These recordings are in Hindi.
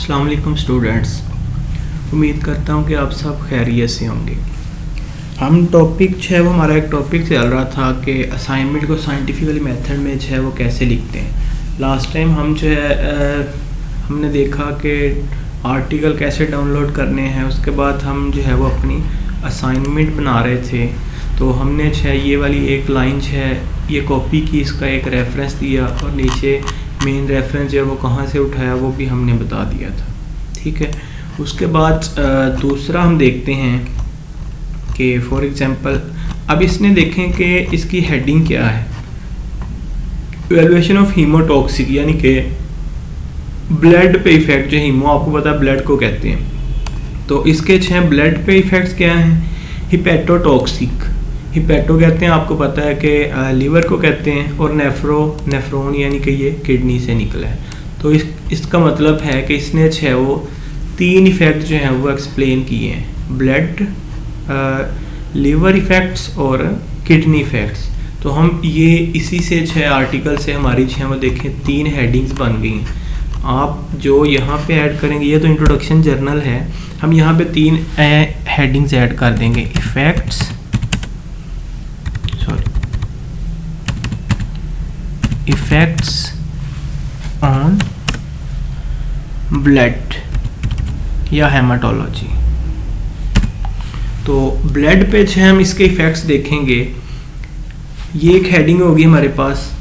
अस्सलाम वालेकुम स्टूडेंट्स, उम्मीद करता हूँ कि आप सब खैरियत से होंगे। हम टॉपिक जो है वो हमारा एक टॉपिक चल रहा था कि असाइनमेंट को साइंटिफिकली मेथड में जो है वो कैसे लिखते हैं। लास्ट टाइम हम जो है हमने देखा कि आर्टिकल कैसे डाउनलोड करने हैं, उसके बाद हम जो है वो अपनी असाइनमेंट बना रहे थे। तो हमने जो है ये वाली एक लाइन जो है ये कॉपी की, इसका एक रेफरेंस दिया और नीचे मेन रेफरेंस जो है वो कहाँ से उठाया वो भी हमने बता दिया था। ठीक है, उसके बाद दूसरा हम देखते हैं कि फॉर एग्जांपल अब इसने देखें कि इसकी हेडिंग क्या है, इवैल्यूएशन ऑफ हीमोटॉक्सिक, यानी कि ब्लड पे इफेक्ट। जो हीमो आपको पता है ब्लड को कहते हैं, तो इसके 6 ब्लड पे इफेक्ट्स क्या हैं। हिपेटोटॉक्सिक, हिपेटो कहते हैं आपको पता है कि लीवर को कहते हैं, और नेफ्रोन यानी कि ये किडनी से निकला है। तो इसका मतलब है कि इसने 6 वो 3 इफेक्ट जो हैं वो एक्सप्लेन किए हैं, ब्लड, लीवर इफेक्ट्स और किडनी इफेक्ट्स। तो हम ये इसी से 6 आर्टिकल से हमारी 6 वो देखें 3 हेडिंग्स बन गई हैं। आप जो यहाँ पे ऐड करेंगे, ये तो इंट्रोडक्शन जर्नल है, हम यहाँ पे 3 हेडिंग्स ऐड कर देंगे, इफेक्ट्स, इफेक्ट्स ऑन ब्लड या हेमाटोलॉजी। तो ब्लड पे जो हम इसके इफेक्ट्स देखेंगे, ये एक हेडिंग होगी हमारे पास।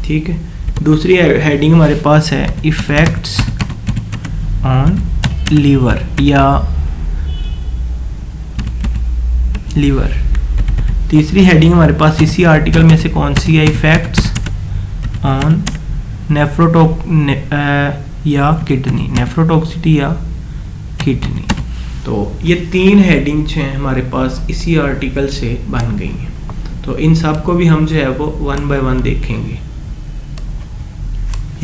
ठीक है, दूसरी हेडिंग हमारे पास है इफेक्ट्स ऑन लीवर या लीवर। तीसरी हेडिंग हमारे पास इसी आर्टिकल में से कौन सी है, इफेक्ट्स ऑन या किडनी, नेफ्रोटॉक्सिटी या किडनी। तो ये 3 हेडिंग्स हैं हमारे पास इसी आर्टिकल से बन गई हैं। तो इन सब को भी हम जो है वो 1 बाय 1 देखेंगे।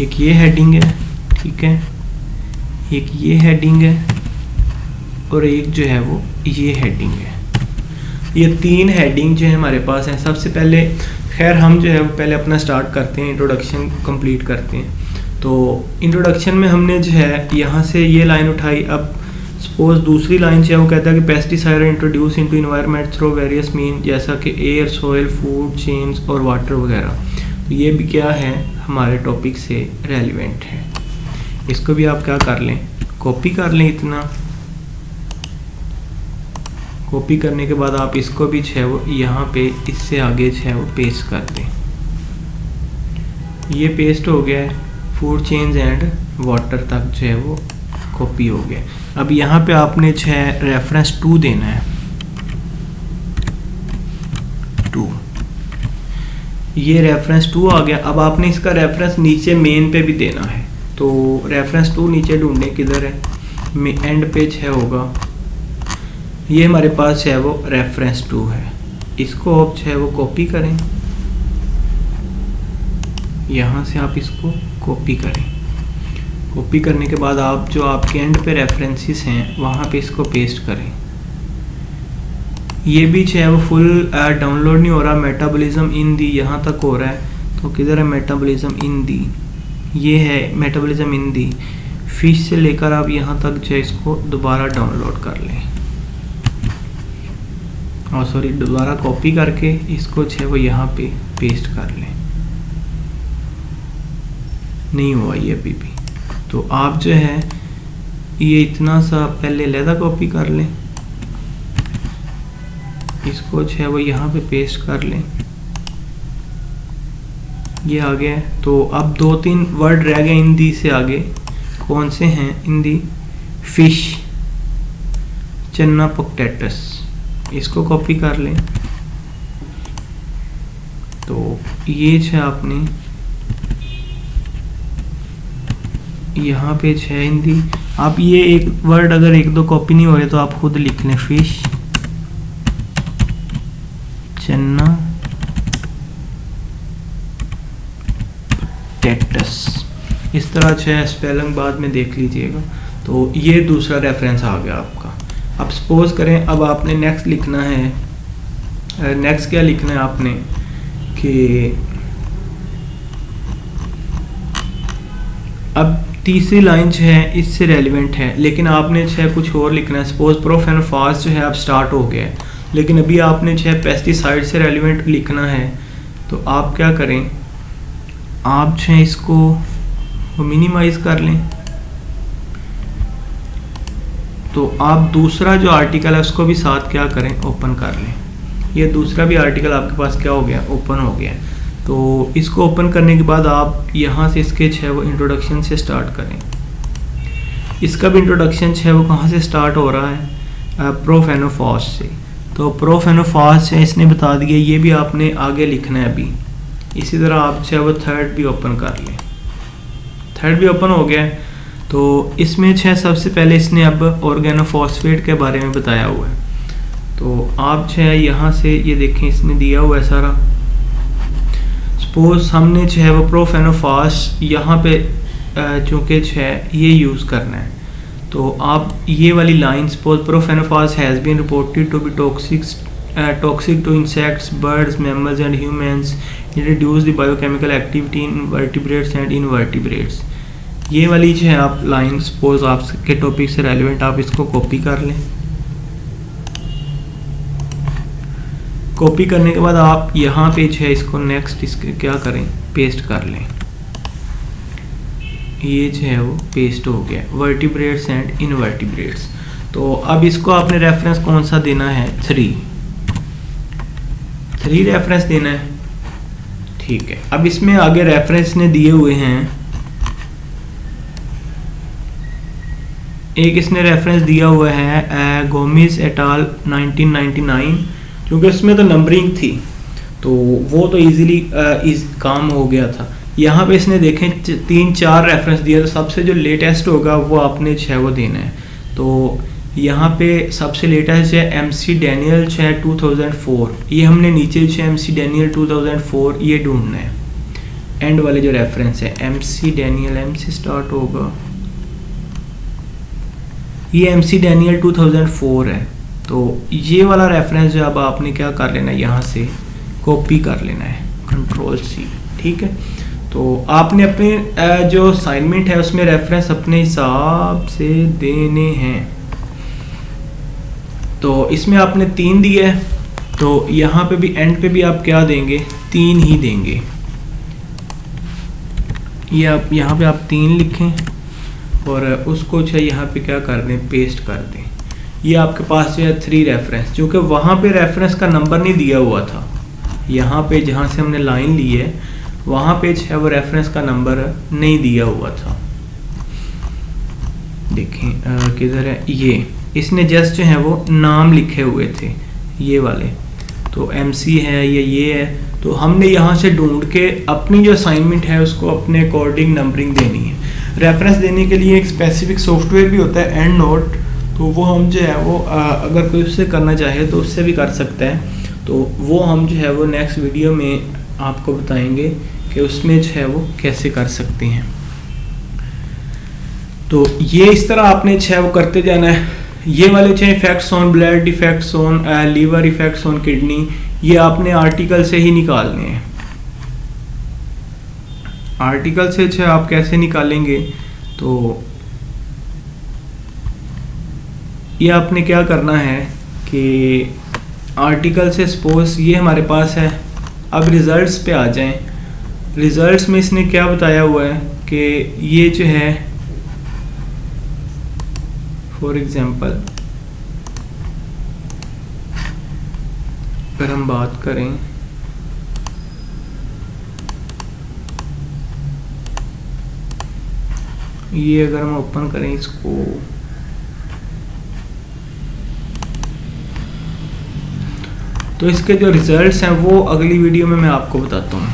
एक ये हेडिंग है, ठीक है, एक ये हेडिंग है और एक जो है वो ये हेडिंग है। ये 3 हेडिंग जो है हमारे पास हैं। सबसे पहले खैर हम जो है वो पहले अपना स्टार्ट करते हैं, इंट्रोडक्शन कंप्लीट करते हैं। तो इंट्रोडक्शन में हमने जो है यहाँ से ये लाइन उठाई। अब सपोज दूसरी लाइन जो है वो कहता है कि pesticide introduce into environment through various mean, जैसा कि एयर, सॉइल, फूड चेन्स और वाटर वगैरह। तो ये भी क्या है, हमारे टॉपिक से रेलिवेंट है। इसको भी आप क्या कर लें, कॉपी कर लें। इतना कॉपी करने के बाद आप इसको भी जो है वो यहाँ पे इससे आगे जो है वो पेस्ट कर दें। ये पेस्ट हो गया है, फूड चेन्स एंड वाटर तक जो है वो कॉपी हो गया। अब यहाँ पे आपने जो है रेफरेंस 2 देना है, 2, ये रेफरेंस 2 आ गया। अब आपने इसका रेफरेंस नीचे मेन पे भी देना है। तो रेफरेंस 2 नीचे ढूंढने किधर है, एंड पेज है होगा, ये हमारे पास है वो रेफरेंस 2 है। इसको आप जो है वो कॉपी करें, यहाँ से आप इसको कॉपी करें। कॉपी करने के बाद आप जो आपके एंड पे रेफरेंसेस हैं वहाँ पे इसको पेस्ट करें। ये भी जो है वो फुल डाउनलोड नहीं हो रहा, मेटाबॉलिज्म इन दी यहाँ तक हो रहा है। तो किधर है मेटाबॉलिज्म इन दी, ये है मेटाबॉलिज्म इन दी। फिश से लेकर आप यहाँ तक जो है इसको दोबारा डाउनलोड कर लें, और सॉरी दोबारा कॉपी करके इसको जो है वो यहाँ पे पेस्ट कर लें। नहीं हुआ ये अभी भी, तो आप जो है ये इतना सा पहले लहदा कॉपी कर लें, इसको जो है वो यहाँ पे पेस्ट कर लें। ये आ गया है। तो अब 2-3 वर्ड रह गए हिंदी से आगे, कौन से हैं, हिंदी, फिश, चन्ना, पोटैटस, इसको कॉपी कर लें। तो ये है आपने यहाँ पे है हिंदी। आप ये एक वर्ड अगर 1-2 कॉपी नहीं हो रहे तो आप खुद लिख लें, फिश, चन्ना, पोटैटस। इस तरह है, स्पेलिंग बाद में देख लीजिएगा। तो ये दूसरा रेफरेंस आ गया आपका। अब सपोज करें अब आपने नेक्स्ट लिखना है, नेक्स्ट क्या लिखना है आपने कि अब तीसरी लाइन जो है इससे रेलिवेंट है, लेकिन आपने जो है कुछ और लिखना है। सपोज प्रोफेनोफास जो है अब स्टार्ट हो गया है, लेकिन अभी आपने जो है पेस्टिसाइड से रेलिवेंट लिखना है, तो आप क्या करें, आप जो है इसको मिनिमाइज कर लें। तो आप दूसरा जो आर्टिकल है उसको भी साथ क्या करें, ओपन कर लें। ये दूसरा भी आर्टिकल आपके पास क्या हो गया, ओपन हो गया। तो इसको ओपन करने के बाद आप यहाँ से इसके जो है वो इंट्रोडक्शन से स्टार्ट करें। इसका भी इंट्रोडक्शन जो है वो कहाँ से स्टार्ट हो रहा है, प्रोफेनोफॉस से। तो प्रोफेनोफॉस से इसने बता दिया, ये भी आपने आगे लिखना है अभी। इसी तरह आप जो है वो थर्ड भी ओपन कर लें। थर्ड भी ओपन हो गया है। तो इसमें जो है सबसे पहले इसने अब ऑर्गेनोफॉस्फेट के बारे में बताया हुआ है। तो आप जो है यहाँ से ये देखें, इसने दिया हुआ है सारा। सपोज हमने जो है वो प्रोफेनोफॉस यहाँ पे चूँकि जो है ये यूज़ करना है, तो आप ये वाली line, suppose profenofos has been reported to be toxic to insects, birds, mammals and humans, it reduce the biochemical activity in vertebrates and invertebrates. ये वाली जो है आप लाइन, सपोज आपके टॉपिक से रेलिवेंट, आप इसको कॉपी कर लें। कॉपी करने के बाद आप यहाँ पे जो है इसको नेक्स्ट इसके क्या करें, पेस्ट कर लें। ये जो है वो पेस्ट हो गया, वर्टिब्रेट्स एंड इनवर्टिब्रेट्स। तो अब इसको आपने रेफरेंस कौन सा देना है, 3 रेफरेंस देना है। ठीक है, अब इसमें आगे रेफरेंस ने दिए हुए हैं। एक इसने रेफरेंस दिया हुआ है गोमिस एट आल 1999, क्योंकि उसमें तो नंबरिंग थी, तो वो तो इजीली इस काम हो गया था। यहाँ पे इसने देखें 3-4 रेफरेंस दिया, तो सबसे जो लेटेस्ट होगा वो आपने जो है वो देना है। तो यहाँ पे सबसे लेटेस्ट है MC डैनियल जो है 2004, ये हमने नीचे जो है MC डैनियल 2004 ये ढूंढना है। एंड वाले जो रेफरेंस है MC डैनियल, M से स्टार्ट होगा, ये MC डैनियल 2004 है। तो ये वाला रेफरेंस जो अब आपने क्या कर लेना है, यहाँ से कॉपी कर लेना है, Ctrl+C। ठीक है, तो आपने अपने जो असाइनमेंट है उसमें रेफरेंस अपने हिसाब से देने हैं। तो इसमें आपने 3 दिए है, तो यहाँ पे भी एंड पे भी आप क्या देंगे, 3 ही देंगे। ये आप यहाँ पे आप 3 लिखें और उसको जो है यहाँ पे क्या कर दें, पेस्ट कर दें। ये आपके पास जो है 3 रेफरेंस, क्योंकि वहाँ पे रेफरेंस का नंबर नहीं दिया हुआ था। यहाँ पे जहाँ से हमने लाइन ली है वहाँ पे जो है वो रेफरेंस का नंबर नहीं दिया हुआ था। देखें किधर है, ये इसने जस्ट जो है वो नाम लिखे हुए थे ये वाले, तो MC है ये है। तो हमने यहाँ से ढूंढ के अपनी जो असाइनमेंट है उसको अपने अकॉर्डिंग नंबरिंग देनी है। रेफरेंस देने के लिए एक स्पेसिफिक सॉफ्टवेयर भी होता है, एंड नोट, तो वो हम जो है वो अगर कोई उससे करना चाहे तो उससे भी कर सकता है। तो वो हम जो है वो नेक्स्ट वीडियो में आपको बताएंगे कि उसमें जो है वो कैसे कर सकते हैं। तो ये इस तरह आपने जो है वो करते जाना है। ये वाले जो effects on blood, effects on liver, effects on kidney, ये आपने आर्टिकल से ही निकालने हैं। आर्टिकल से जो आप कैसे निकालेंगे, तो ये आपने क्या करना है कि आर्टिकल से सपोज ये हमारे पास है। अब रिजल्ट्स पे आ जाएं। रिजल्ट्स में इसने क्या बताया हुआ है कि ये जो है फॉर एग्जांपल अगर हम बात करें, ये अगर हम ओपन करें इसको, तो इसके जो रिजल्ट्स हैं वो अगली वीडियो में मैं आपको बताता हूँ।